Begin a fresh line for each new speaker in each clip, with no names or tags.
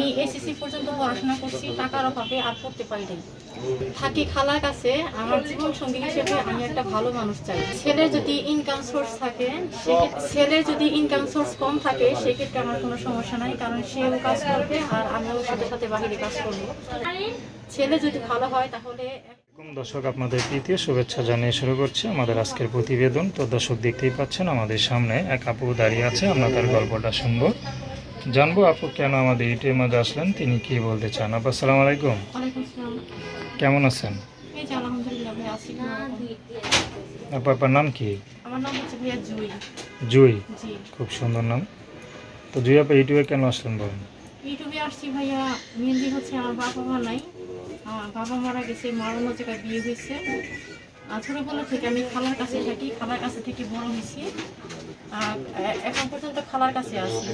আমি এসএসসি পর্যন্ত পড়াশোনা করছি, টাকার অভাবে আর পড়তে পারি নাই। থাকি খালার কাছে। আমার জীবন সঙ্গী হিসেবে আমি একটা ভালো মানুষ চাই। ছেলের যদি ইনকাম সোর্স কম থাকে সেক্ষেত্রে আমার কোনো সমস্যা নাই, কারণ সেও কাজ করবে আর আমিও সাথে সাথে বাহিরে কাজ করবো। ছেলে যদি ভালো হয় তাহলে।
দর্শক, আপনাদের তৃতীয় শুভেচ্ছা জানিয়ে শুরু করছি আমাদের আজকের প্রতিবেদন। তো দর্শক, দেখতেই পাচ্ছেন আমাদের সামনে এক আপু দাঁড়িয়ে আছে। আমরা তার গল্পটা শুনবো, জানবো আপু কেন আমাদের ইউটিউবের মাঝে আসলেন, তিনি কি বলতে চান। আপু আসসালামু আলাইকুম, কেমন আছেন? আপু আপনার নাম কি?
আমার নাম হচ্ছে ভাইয়া জুই।
জুই, খুব সুন্দর নাম। তো জুই আপু ইউটিউবে কেন আসলেন বলেন?
ইউটিউবে আসছি ভাইয়া, মেনলি হচ্ছে আমার বাবা মা নাই। আমার বাবা মারা গেছে, মার অন্য জায়গায় বিয়ে হয়েছে। ছোটবেলা থেকে আমি খালার কাছে থাকি, খালার কাছে থেকে বড় হয়েছি। এখন পর্যন্ত খালার কাছে আছি।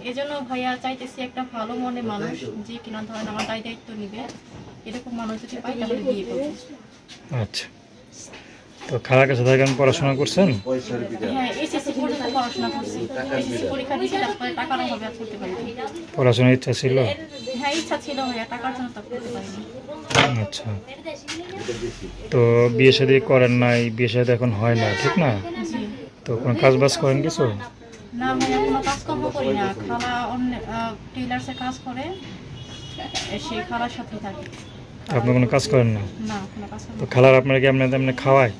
এজন্য ভাইয়া চাইতেছি একটা ভালো মনে মানুষ, যে কিনা ধরেন আমার দায়িত্ব নিবে, এরকম মানুষ যদি পাই তাহলে বিয়ে করবো।
আচ্ছা, তো খালার কাছে থাকেন, পড়াশোনা করছেন?
হ্যাঁ, এসএসসি পর্যন্ত পড়াশোনা করছি। এসএসসি পরীক্ষা দিয়েছি, তারপরে টাকার অভাবে আর করতে পারিনি।
পড়াশোনার ইচ্ছা ছিল?
হ্যাঁ, ইচ্ছা ছিল ভাইয়া, টাকার জন্য তা করতে পারিনি।
আচ্ছা, তো বিয়ে শাদী করেন নাই, বিয়ে শাদী এখন হয় না, ঠিক না?
জি।
তো কোনো কাজ বাজ করেন কিছু?
না ভাইয়া, কোনো কাজকর্ম করি না। খালা অন্য টেইলার্সের কাজ করে, সেই খালার সাথে থাকি।
আপনি কোনো কাজ করেন না?
না, কোনো কাজ করি
তো
না।
খালার আপনাকে এমনি খাওয়ায়?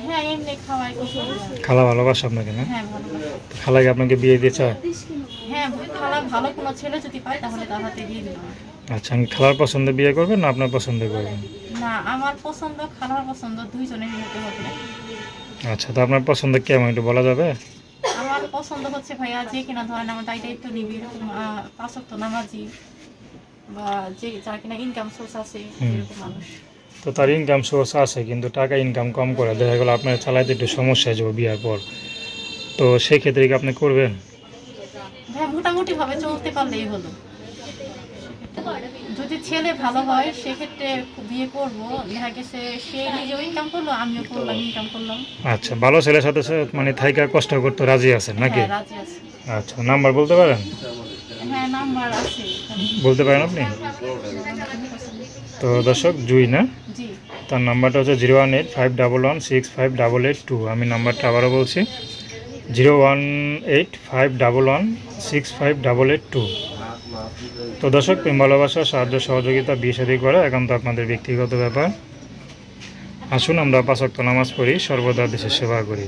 হ্যাঁ, এমনি খাওয়াই কিছু।
খালা ভালোবাসে আপনাকে না?
হ্যাঁ, ভালোবাসে।
তো খালাকে আপনাকে বিয়ে দিয়ে চায়?
হ্যাঁ, খালা ভালো কোনো ছেলে যদি পায় তাহলে তার হাতে দিয়ে দিলাম।
আচ্ছা, আমি খালার পছন্দে বিয়ে করবেন না আপনার পছন্দে করবেন?
না, আমার পছন্দ খালার পছন্দ দুইজনের হতে হবে।
আচ্ছা, তো আপনার পছন্দ কেমন একটু বলা যাবে?
আমার পছন্দ হচ্ছে ভাইয়া, যে কিনা ধরেন আমার দায়িত্ব নিবি, এরকম 5 ওয়াক্ত নামাজি, বা যে যার কিনা ইনকাম সোর্স আছে এরকম মানুষ।
তো তার ইনকাম সোর্স আছে কিন্তু টাকা ইনকাম কম করে, দেখা গেলো আপনার চালাইতে একটু সমস্যা হয়ে যাবে বিয়ার পর, তো সেই ক্ষেত্রে কি আপনি করবেন?
ভাই মোটামুটি ভাবে চলতে পারলেই হলো। যদি ছেলে ভালো হয় সেক্ষেত্রে বিয়ে করবো। দেখা গেছে সে নিজেও ইনকাম করলো, আমিও করলাম, ইনকাম করলাম।
আচ্ছা, ভালো ছেলের সাথে মানে থাইকা কষ্ট করতে রাজি আছেন নাকি?
হ্যাঁ, রাজি আছি।
আচ্ছা, নাম্বার বলতে পারেন?
হ্যাঁ, নাম্বার আছে।
বলতে পারেন আপনি? তো দর্শক, জুই না,
জি।
তার নাম্বারটা হচ্ছে 01851165882। আমি নাম্বারটা আবারও বলছি, 01851165882। তো দর্শক, প্রেম ভালোবাসা, সাহায্য সহযোগিতা, বিয়ে শাদী করা একান্ত আপনাদের ব্যক্তিগত ব্যাপার। আসুন আমরা 5 ওয়াক্ত নামাজ পড়ি, সর্বদা দেশের সেবা করি।